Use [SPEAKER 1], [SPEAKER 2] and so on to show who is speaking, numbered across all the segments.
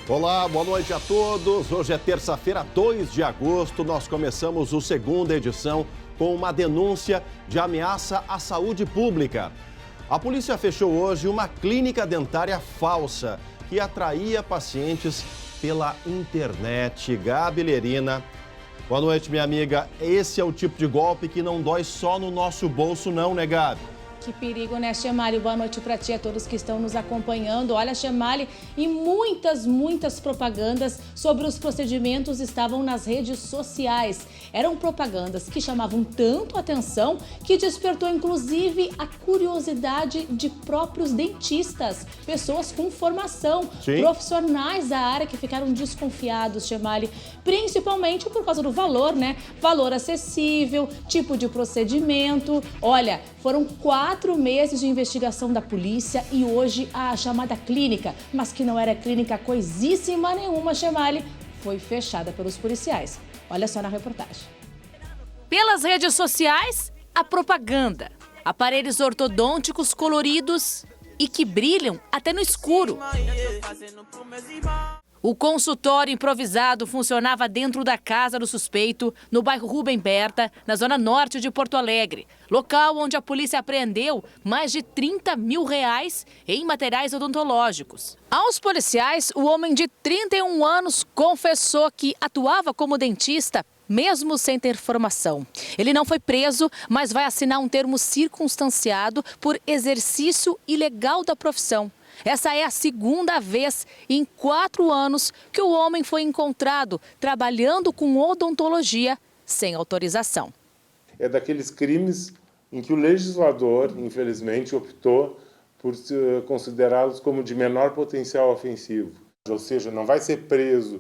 [SPEAKER 1] Olá, boa noite a todos. Hoje é terça-feira, 2 de agosto. Nós começamos a segunda edição com uma denúncia de ameaça à saúde pública. A polícia fechou hoje uma clínica dentária falsa que atraía pacientes pela internet. Gabi Lerina. Boa noite, minha amiga. Esse é o tipo de golpe que não dói só no nosso bolso, não, né, Gabi?
[SPEAKER 2] Que perigo, né, Chemali? Boa noite para ti e a todos que estão nos acompanhando. Olha, Chemali, e muitas propagandas sobre os procedimentos estavam nas redes sociais. Eram propagandas que chamavam tanto atenção que despertou, inclusive, a curiosidade de próprios dentistas, pessoas com formação, profissionais da área que ficaram desconfiados, Chemali, principalmente por causa do valor, né? Valor acessível, tipo de procedimento. Olha, foram 4 meses de investigação da polícia e hoje a chamada clínica, mas que não era clínica coisíssima nenhuma, Chemali, foi fechada pelos policiais. Olha só na reportagem. Pelas redes sociais, a propaganda. Aparelhos ortodônticos coloridos e que brilham até no escuro. O consultório improvisado funcionava dentro da casa do suspeito, no bairro Rubem Berta, na zona norte de Porto Alegre. Local onde a polícia apreendeu mais de R$30 mil em materiais odontológicos. Aos policiais, o homem de 31 anos confessou que atuava como dentista, mesmo sem ter formação. Ele não foi preso, mas vai assinar um termo circunstanciado por exercício ilegal da profissão. Essa é a segunda vez em 4 anos que o homem foi encontrado trabalhando com odontologia sem autorização.
[SPEAKER 3] É daqueles crimes em que o legislador, infelizmente, optou por considerá-los como de menor potencial ofensivo. Ou seja, não vai ser preso.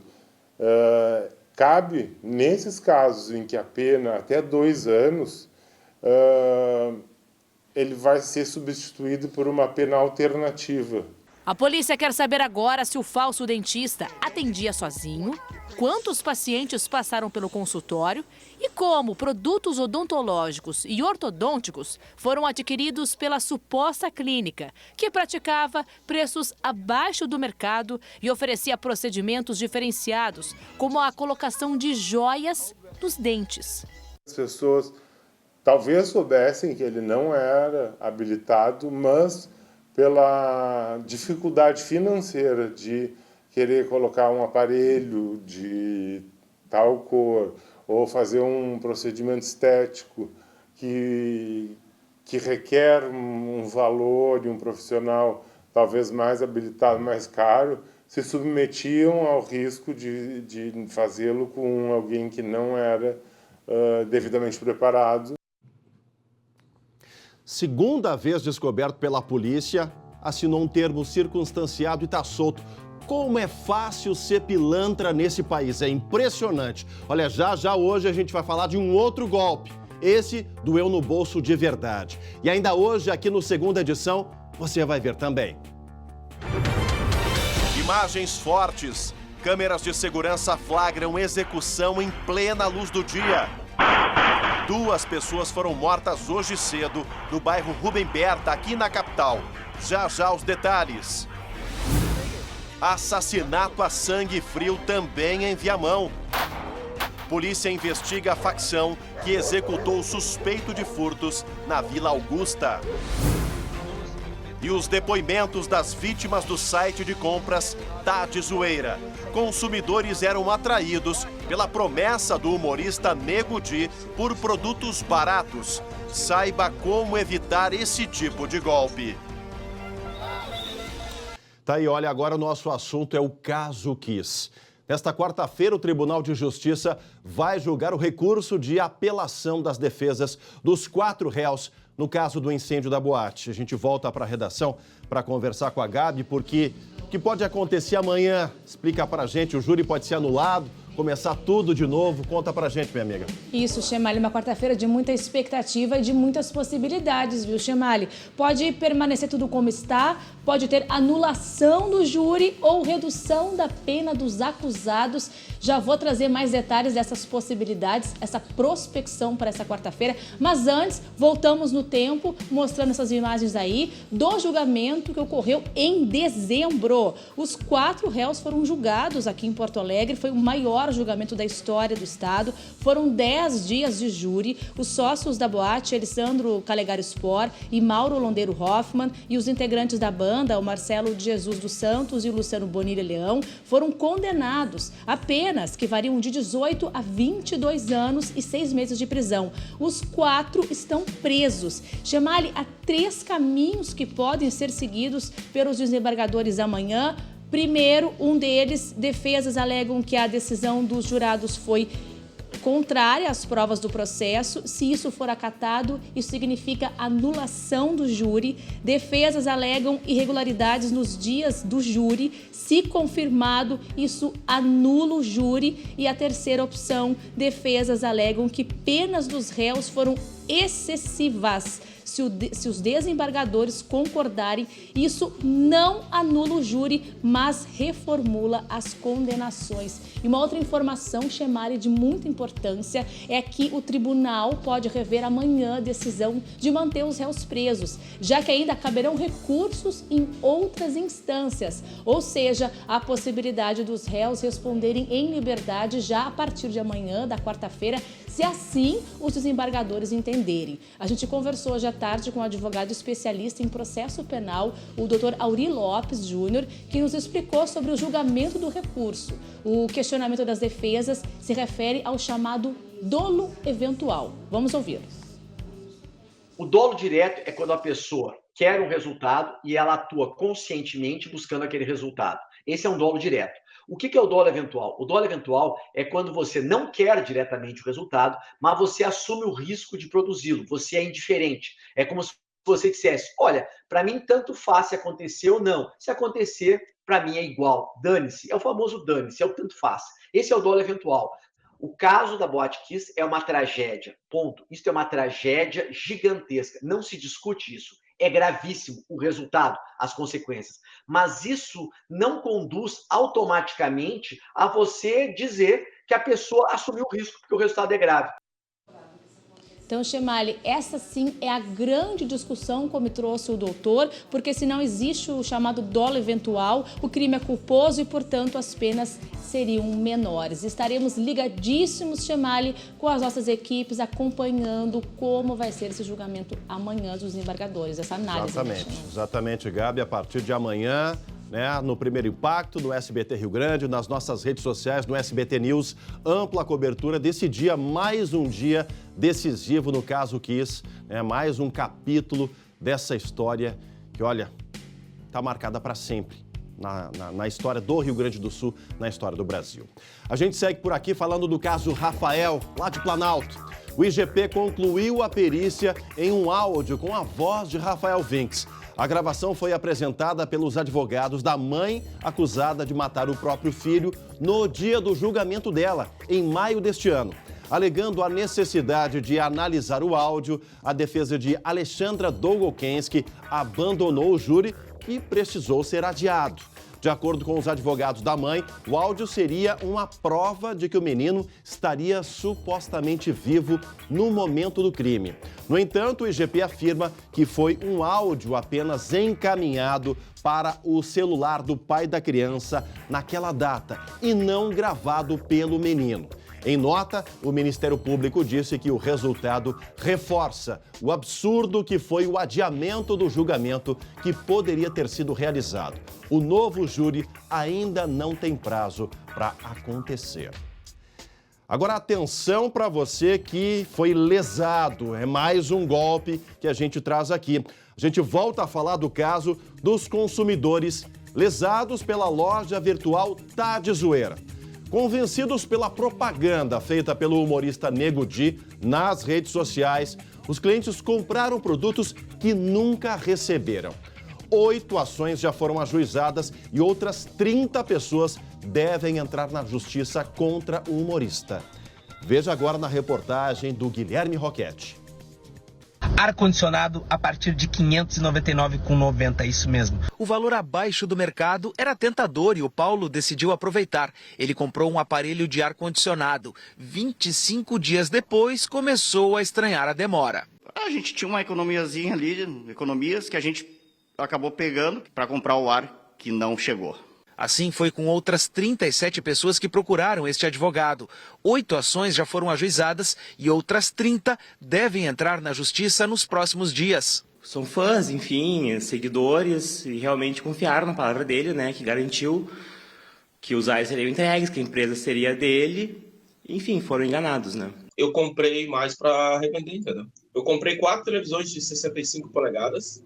[SPEAKER 3] Cabe, nesses casos em que a pena até 2 anos, ele vai ser substituído por uma pena alternativa.
[SPEAKER 2] A polícia quer saber agora se o falso dentista atendia sozinho, quantos pacientes passaram pelo consultório e como produtos odontológicos e ortodônticos foram adquiridos pela suposta clínica, que praticava preços abaixo do mercado e oferecia procedimentos diferenciados, como a colocação de joias nos dentes.
[SPEAKER 3] As pessoas talvez soubessem que ele não era habilitado, mas pela dificuldade financeira de querer colocar um aparelho de tal cor ou fazer um procedimento estético que requer um valor e um profissional talvez mais habilitado, mais caro, se submetiam ao risco de fazê-lo com alguém que não era devidamente preparado.
[SPEAKER 1] Segunda vez descoberto pela polícia, assinou um termo circunstanciado e está solto. Como é fácil ser pilantra nesse país, é impressionante. Olha, já hoje a gente vai falar de um outro golpe. Esse doeu no bolso de verdade. E ainda hoje, aqui no segunda edição, você vai ver também. Imagens fortes. Câmeras de segurança flagram execução em plena luz do dia. 2 pessoas foram mortas hoje cedo no bairro Rubem Berta, aqui na capital. Já os detalhes. Assassinato a sangue frio também em Viamão. Polícia investiga a facção que executou o suspeito de furtos na Vila Augusta. E os depoimentos das vítimas do site de compras Tá de Zoeira. Consumidores eram atraídos pela promessa do humorista Nego Di por produtos baratos. Saiba como evitar esse tipo de golpe. Tá aí, olha, agora o nosso assunto é o caso Kiss. Nesta quarta-feira, o Tribunal de Justiça vai julgar o recurso de apelação das defesas dos 4 réus no caso do incêndio da boate. A gente volta para a redação para conversar com a Gabi, porque o que pode acontecer amanhã? Explica para a gente, o júri pode ser anulado, começar tudo de novo. Conta pra gente, minha amiga.
[SPEAKER 2] Isso, Chemali, uma quarta-feira de muita expectativa e de muitas possibilidades, viu, Chemali? Pode permanecer tudo como está, pode ter anulação do júri ou redução da pena dos acusados. Já vou trazer mais detalhes dessas possibilidades, essa prospecção para essa quarta-feira. Mas antes, voltamos no tempo, mostrando essas imagens aí do julgamento que ocorreu em dezembro. Os 4 réus foram julgados aqui em Porto Alegre. Foi o maior julgamento da história do estado. Foram 10 dias de júri. Os sócios da boate, Alessandro Calegari Spor e Mauro Londeiro Hoffman, e os integrantes da banda, o Marcelo de Jesus dos Santos e o Luciano Bonilha Leão, foram condenados a penas que variam de 18 a 22 anos e 6 meses de prisão. Os 4 estão presos. Chamali, há 3 caminhos que podem ser seguidos pelos desembargadores amanhã. Primeiro, um deles, defesas alegam que a decisão dos jurados foi contrária às provas do processo. Se isso for acatado, isso significa anulação do júri. Defesas alegam irregularidades nos dias do júri. Se confirmado, isso anula o júri. E a terceira opção, defesas alegam que penas dos réus foram excessivas. Se os desembargadores concordarem, isso não anula o júri, mas reformula as condenações. E uma outra informação, Chemari, de muita importância, é que o tribunal pode rever amanhã a decisão de manter os réus presos, já que ainda caberão recursos em outras instâncias, ou seja, a possibilidade dos réus responderem em liberdade já a partir de amanhã, da quarta-feira, se assim os desembargadores entenderem. A gente conversou hoje à tarde com um advogado especialista em processo penal, o Dr. Auri Lopes Júnior, que nos explicou sobre o julgamento do recurso. O questionamento das defesas se refere ao chamado dolo eventual. Vamos ouvir.
[SPEAKER 4] O dolo direto é quando a pessoa quer um resultado e ela atua conscientemente buscando aquele resultado. Esse é um dolo direto. O que é o dolo eventual? O dolo eventual é quando você não quer diretamente o resultado, mas você assume o risco de produzi-lo. Você é indiferente. É como se você dissesse, olha, para mim tanto faz se acontecer ou não. Se acontecer, para mim é igual. Dane-se. É o famoso dane-se, é o tanto faz. Esse é o dolo eventual. O caso da Boate Kiss é uma tragédia. Ponto. Isso é uma tragédia gigantesca. Não se discute isso. É gravíssimo o resultado, as consequências. Mas isso não conduz automaticamente a você dizer que a pessoa assumiu o risco, porque o resultado é grave.
[SPEAKER 2] Então, Chemali, essa sim é a grande discussão, como trouxe o doutor, porque se não existe o chamado dolo eventual, o crime é culposo e, portanto, as penas seriam menores. Estaremos ligadíssimos, Chemali, com as nossas equipes, acompanhando como vai ser esse julgamento amanhã dos desembargadores, essa análise.
[SPEAKER 1] Exatamente, Gabi, a partir de amanhã, né, no Primeiro Impacto, no SBT Rio Grande, nas nossas redes sociais, no SBT News, ampla cobertura desse dia, mais um dia decisivo no caso Kiss, né, mais um capítulo dessa história que, olha, está marcada para sempre na história do Rio Grande do Sul, na história do Brasil. A gente segue por aqui falando do caso Rafael, lá de Planalto. O IGP concluiu a perícia em um áudio com a voz de Rafael Vinks. A gravação foi apresentada pelos advogados da mãe acusada de matar o próprio filho no dia do julgamento dela, em maio deste ano. Alegando a necessidade de analisar o áudio, a defesa de Alexandra Dolgokenski abandonou o júri e precisou ser adiado. De acordo com os advogados da mãe, o áudio seria uma prova de que o menino estaria supostamente vivo no momento do crime. No entanto, o IGP afirma que foi um áudio apenas encaminhado para o celular do pai da criança naquela data e não gravado pelo menino. Em nota, o Ministério Público disse que o resultado reforça o absurdo que foi o adiamento do julgamento que poderia ter sido realizado. O novo júri ainda não tem prazo para acontecer. Agora, atenção para você que foi lesado. É mais um golpe que a gente traz aqui. A gente volta a falar do caso dos consumidores lesados pela loja virtual Tá de Zoeira. Convencidos pela propaganda feita pelo humorista Nego Di nas redes sociais, os clientes compraram produtos que nunca receberam. 8 ações já foram ajuizadas e outras 30 pessoas devem entrar na justiça contra o humorista. Veja agora na reportagem do Guilherme Roquete.
[SPEAKER 5] ar-condicionado a partir de R$ 599,90, isso mesmo.
[SPEAKER 6] O valor abaixo do mercado era tentador e o Paulo decidiu aproveitar. Ele comprou um aparelho de ar-condicionado. 25 dias depois, começou a estranhar a demora.
[SPEAKER 7] A gente tinha uma economiazinha ali, economias que a gente acabou pegando para comprar o ar que não chegou.
[SPEAKER 6] Assim foi com outras 37 pessoas que procuraram este advogado. 8 ações já foram ajuizadas e outras 30 devem entrar na justiça nos próximos dias.
[SPEAKER 8] São fãs, enfim, seguidores, e realmente confiaram na palavra dele, né, que garantiu que os ares seriam entregues, que a empresa seria dele. Enfim, foram enganados, né?
[SPEAKER 9] Eu comprei mais para revender, entendeu? Eu comprei 4 televisões de 65 polegadas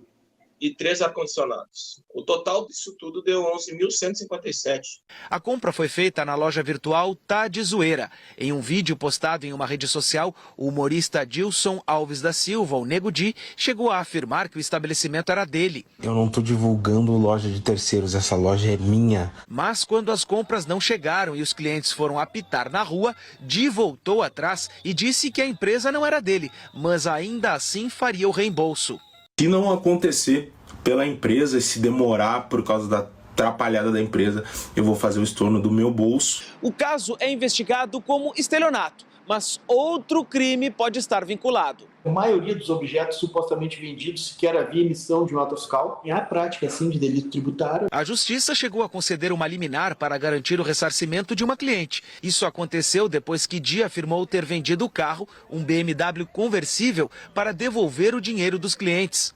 [SPEAKER 9] e 3 ar-condicionados. O total disso tudo deu 11.157.
[SPEAKER 6] A compra foi feita na loja virtual Tá de Zoeira. Em um vídeo postado em uma rede social, o humorista Dilson Alves da Silva, o Nego Di, chegou a afirmar que o estabelecimento era dele.
[SPEAKER 10] Eu não estou divulgando loja de terceiros, essa loja é minha.
[SPEAKER 6] Mas quando as compras não chegaram e os clientes foram apitar na rua, Di voltou atrás e disse que a empresa não era dele, mas ainda assim faria o reembolso.
[SPEAKER 11] Se não acontecer pela empresa e se demorar por causa da atrapalhada da empresa, eu vou fazer o estorno do meu bolso.
[SPEAKER 6] O caso é investigado como estelionato, mas outro crime pode estar vinculado.
[SPEAKER 12] A maioria dos objetos supostamente vendidos sequer havia emissão de nota fiscal. É a prática, sim, de delito tributário.
[SPEAKER 6] A Justiça chegou a conceder uma liminar para garantir o ressarcimento de uma cliente. Isso aconteceu depois que Di afirmou ter vendido o carro, um BMW conversível, para devolver o dinheiro dos clientes.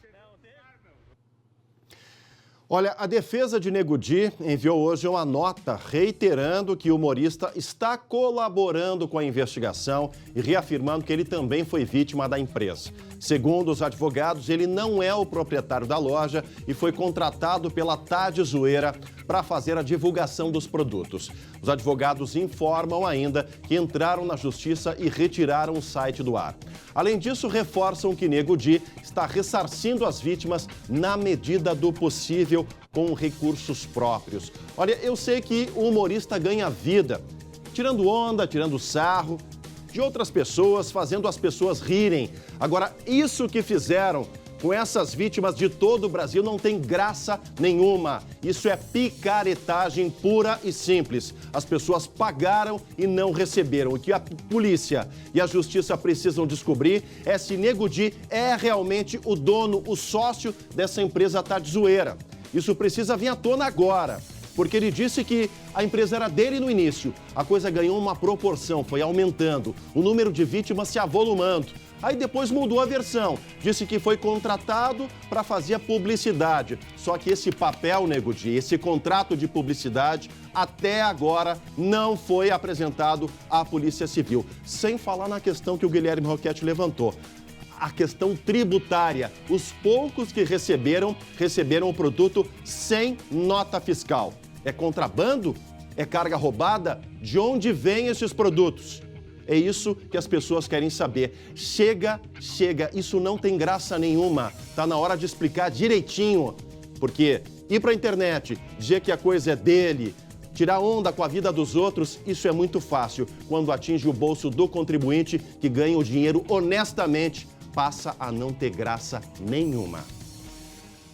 [SPEAKER 1] Olha, a defesa de Nego Di enviou hoje uma nota reiterando que o humorista está colaborando com a investigação e reafirmando que ele também foi vítima da empresa. Segundo os advogados, ele não é o proprietário da loja e foi contratado pela Tá de Zoeira para fazer a divulgação dos produtos. Os advogados informam ainda que entraram na justiça e retiraram o site do ar. Além disso, reforçam que Nego Di está ressarcindo as vítimas na medida do possível com recursos próprios. Olha, eu sei que o humorista ganha vida, tirando onda, tirando sarro de outras pessoas, fazendo as pessoas rirem. Agora, isso que fizeram com essas vítimas de todo o Brasil não tem graça nenhuma. Isso é picaretagem pura e simples. As pessoas pagaram e não receberam. O que a polícia e a justiça precisam descobrir é se Nego Di é realmente o dono, o sócio dessa empresa Tá de Zoeira. Isso precisa vir à tona agora, porque ele disse que a empresa era dele no início. A coisa ganhou uma proporção, foi aumentando, o número de vítimas se avolumando. Aí depois mudou a versão, disse que foi contratado para fazer publicidade. Só que esse papel, Nego Di, esse contrato de publicidade, até agora não foi apresentado à Polícia Civil. Sem falar na questão que o Guilherme Roquette levantou. A questão tributária. Os poucos que receberam o produto sem nota fiscal. É contrabando? É carga roubada? De onde vêm esses produtos? É isso que as pessoas querem saber. Chega, isso não tem graça nenhuma. Tá na hora de explicar direitinho. Porque ir pra internet, dizer que a coisa é dele, tirar onda com a vida dos outros, isso é muito fácil. Quando atinge o bolso do contribuinte que ganha o dinheiro honestamente, passa a não ter graça nenhuma.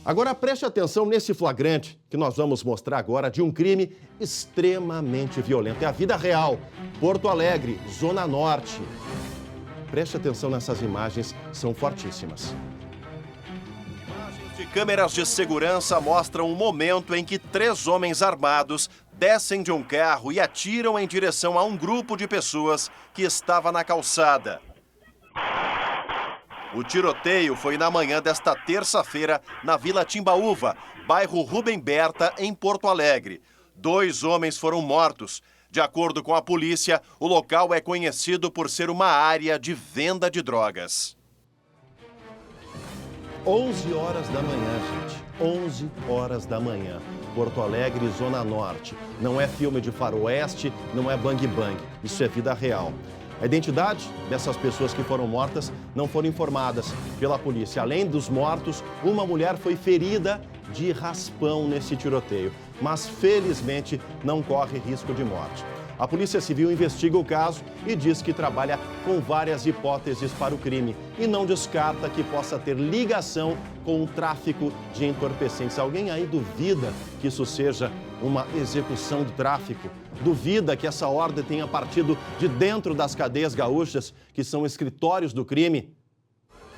[SPEAKER 1] Agora preste atenção nesse flagrante que nós vamos mostrar agora de um crime extremamente violento. É a vida real. Porto Alegre, Zona Norte. Preste atenção nessas imagens, são fortíssimas. Imagens de câmeras de segurança mostram o momento em que 3 homens armados descem de um carro e atiram em direção a um grupo de pessoas que estava na calçada. O tiroteio foi na manhã desta terça-feira na Vila Timbaúva, bairro Rubem Berta, em Porto Alegre. 2 homens foram mortos. De acordo com a polícia, o local é conhecido por ser uma área de venda de drogas. 11 horas da manhã, gente. 11 horas da manhã. Porto Alegre, Zona Norte. Não é filme de faroeste, não é bang bang. Isso é vida real. A identidade dessas pessoas que foram mortas não foram informadas pela polícia. Além dos mortos, uma mulher foi ferida de raspão nesse tiroteio, mas felizmente não corre risco de morte. A Polícia Civil investiga o caso e diz que trabalha com várias hipóteses para o crime e não descarta que possa ter ligação com o tráfico de entorpecentes. Alguém aí duvida que isso seja uma execução de tráfico? Duvida que essa ordem tenha partido de dentro das cadeias gaúchas, que são escritórios do crime?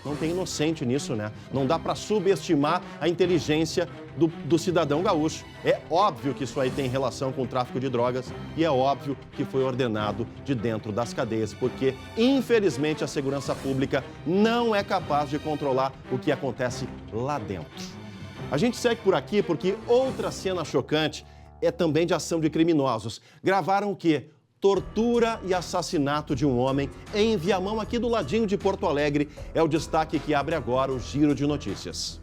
[SPEAKER 1] Não tem inocente nisso, né? Não dá para subestimar a inteligência do cidadão gaúcho. É óbvio que isso aí tem relação com o tráfico de drogas e é óbvio que foi ordenado de dentro das cadeias, porque, infelizmente, a segurança pública não é capaz de controlar o que acontece lá dentro. A gente segue por aqui porque outra cena chocante é também de ação de criminosos. Gravaram o quê? Tortura e assassinato de um homem em Viamão, aqui do ladinho de Porto Alegre. É o destaque que abre agora o Giro de Notícias.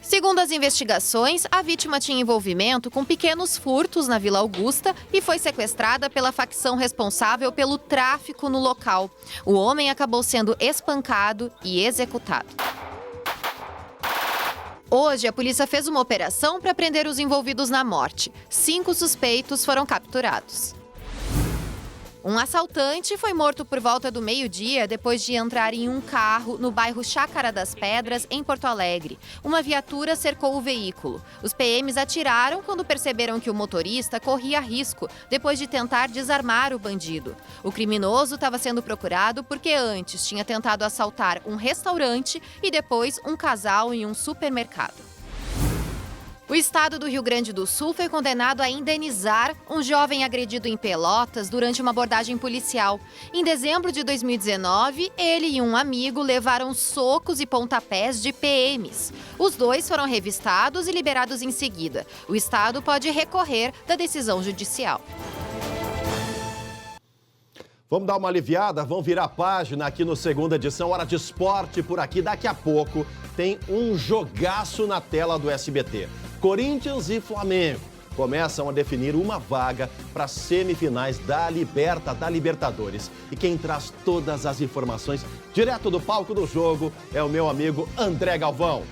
[SPEAKER 13] Segundo as investigações, a vítima tinha envolvimento com pequenos furtos na Vila Augusta e foi sequestrada pela facção responsável pelo tráfico no local. O homem acabou sendo espancado e executado. Hoje, a polícia fez uma operação para prender os envolvidos na morte. 5 suspeitos foram capturados. Um assaltante foi morto por volta do meio-dia depois de entrar em um carro no bairro Chácara das Pedras, em Porto Alegre. Uma viatura cercou o veículo. Os PMs atiraram quando perceberam que o motorista corria risco, depois de tentar desarmar o bandido. O criminoso estava sendo procurado porque antes tinha tentado assaltar um restaurante e depois um casal em um supermercado. O estado do Rio Grande do Sul foi condenado a indenizar um jovem agredido em Pelotas durante uma abordagem policial. Em dezembro de 2019, ele e um amigo levaram socos e pontapés de PMs. Os dois foram revistados e liberados em seguida. O estado pode recorrer da decisão judicial.
[SPEAKER 1] Vamos dar uma aliviada, vamos virar a página aqui no Segunda Edição, Hora de Esporte por aqui. Daqui a pouco tem um jogaço na tela do SBT. Corinthians e Flamengo começam a definir uma vaga para as semifinais da Libertadores. E quem traz todas as informações direto do palco do jogo é o meu amigo André Galvão.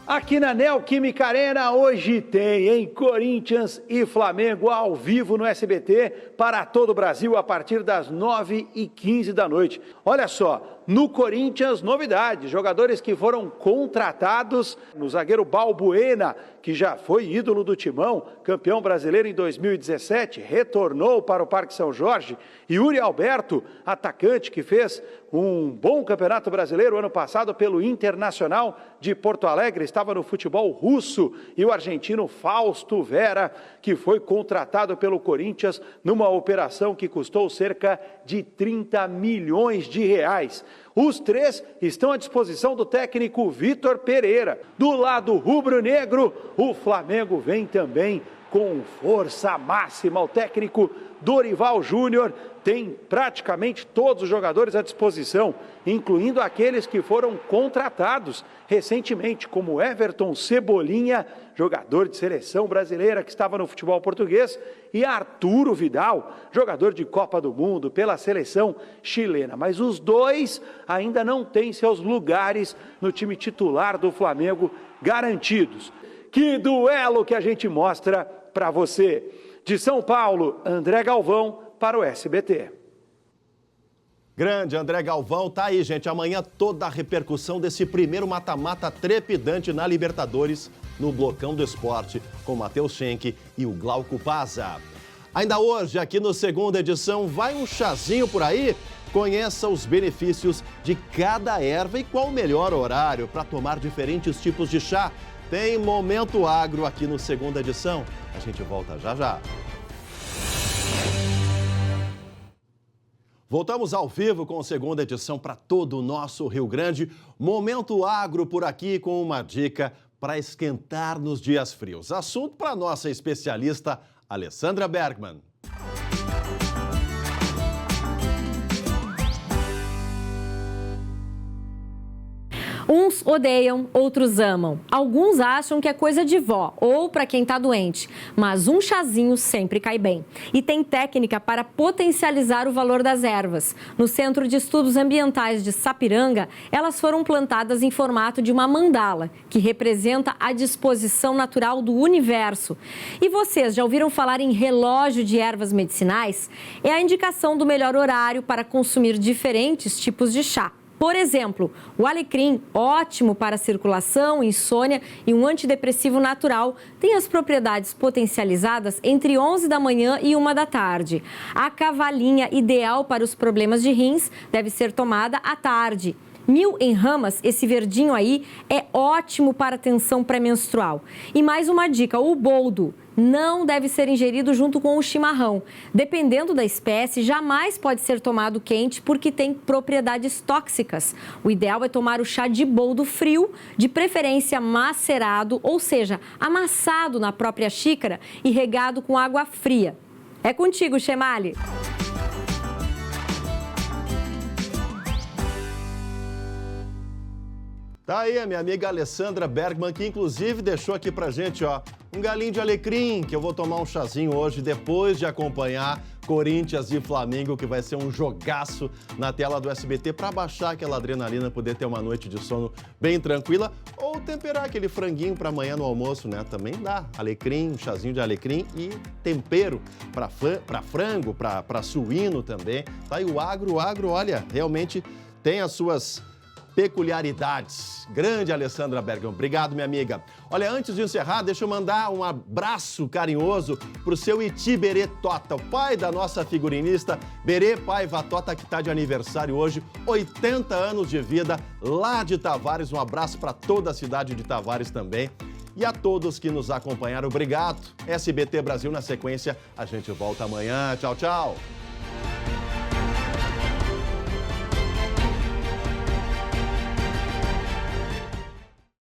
[SPEAKER 14] Aqui na Neoquímica Arena, hoje tem Corinthians e Flamengo ao vivo no SBT para todo o Brasil a partir das 9h15 da noite. Olha só, no Corinthians, novidade, jogadores que foram contratados, no zagueiro Balbuena, que já foi ídolo do Timão, campeão brasileiro em 2017, retornou para o Parque São Jorge, e Yuri Alberto, atacante que fez um bom campeonato brasileiro ano passado pelo Internacional de Porto Alegre, estava no futebol russo, e o argentino Fausto Vera, que foi contratado pelo Corinthians numa operação que custou cerca de 30 milhões de reais. Os três estão à disposição do técnico Vitor Pereira. Do lado rubro-negro, o Flamengo vem também com força máxima. O técnico Dorival Júnior tem praticamente todos os jogadores à disposição, incluindo aqueles que foram contratados recentemente, como Everton Cebolinha, jogador de seleção brasileira que estava no futebol português, e Arturo Vidal, jogador de Copa do Mundo pela seleção chilena. Mas os dois ainda não têm seus lugares no time titular do Flamengo garantidos. Que duelo que a gente mostra para você. De São Paulo, André Galvão para o SBT.
[SPEAKER 1] Grande André Galvão, tá aí, gente. Amanhã toda a repercussão desse primeiro mata-mata trepidante na Libertadores no Blocão do Esporte, com Matheus Schenck e o Glauco Paza. Ainda hoje, aqui no Segunda Edição, vai um chazinho por aí? Conheça os benefícios de cada erva e qual o melhor horário para tomar diferentes tipos de chá. Tem Momento Agro aqui no Segunda Edição. A gente volta já já. Voltamos ao vivo com a Segunda Edição para todo o nosso Rio Grande. Momento Agro por aqui com uma dica para esquentar nos dias frios. Assunto para a nossa especialista Alessandra Bergman.
[SPEAKER 15] Uns odeiam, outros amam. Alguns acham que é coisa de vó ou para quem está doente. Mas um chazinho sempre cai bem. E tem técnica para potencializar o valor das ervas. No Centro de Estudos Ambientais de Sapiranga, elas foram plantadas em formato de uma mandala, que representa a disposição natural do universo. E vocês já ouviram falar em relógio de ervas medicinais? É a indicação do melhor horário para consumir diferentes tipos de chá. Por exemplo, o alecrim, ótimo para circulação, insônia e um antidepressivo natural, tem as propriedades potencializadas entre 11 da manhã e 1 da tarde. A cavalinha, ideal para os problemas de rins, deve ser tomada à tarde. Mil em ramas, esse verdinho aí, é ótimo para tensão pré-menstrual. E mais uma dica, o boldo não deve ser ingerido junto com o chimarrão. Dependendo da espécie, jamais pode ser tomado quente porque tem propriedades tóxicas. O ideal é tomar o chá de boldo frio, de preferência macerado, ou seja, amassado na própria xícara e regado com água fria. É contigo, Chemali.
[SPEAKER 1] Tá aí a minha amiga Alessandra Bergman, que inclusive deixou aqui pra gente, ó, um galinho de alecrim, que eu vou tomar um chazinho hoje, depois de acompanhar Corinthians e Flamengo, que vai ser um jogaço na tela do SBT, para baixar aquela adrenalina, poder ter uma noite de sono bem tranquila, ou temperar aquele franguinho para amanhã no almoço, né? Também dá. Alecrim, um chazinho de alecrim e tempero para frango, para suíno também. Tá aí o agro, olha, realmente tem as suas peculiaridades. Grande Alessandra Bergman. Obrigado, minha amiga. Olha, antes de encerrar, deixa eu mandar um abraço carinhoso pro seu Iti Berê Tota, o pai da nossa figurinista Berê Paiva Tota, que está de aniversário hoje, 80 anos de vida, lá de Tavares. Um abraço para toda a cidade de Tavares também. E a todos que nos acompanharam, obrigado. SBT Brasil na sequência, a gente volta amanhã. Tchau, tchau.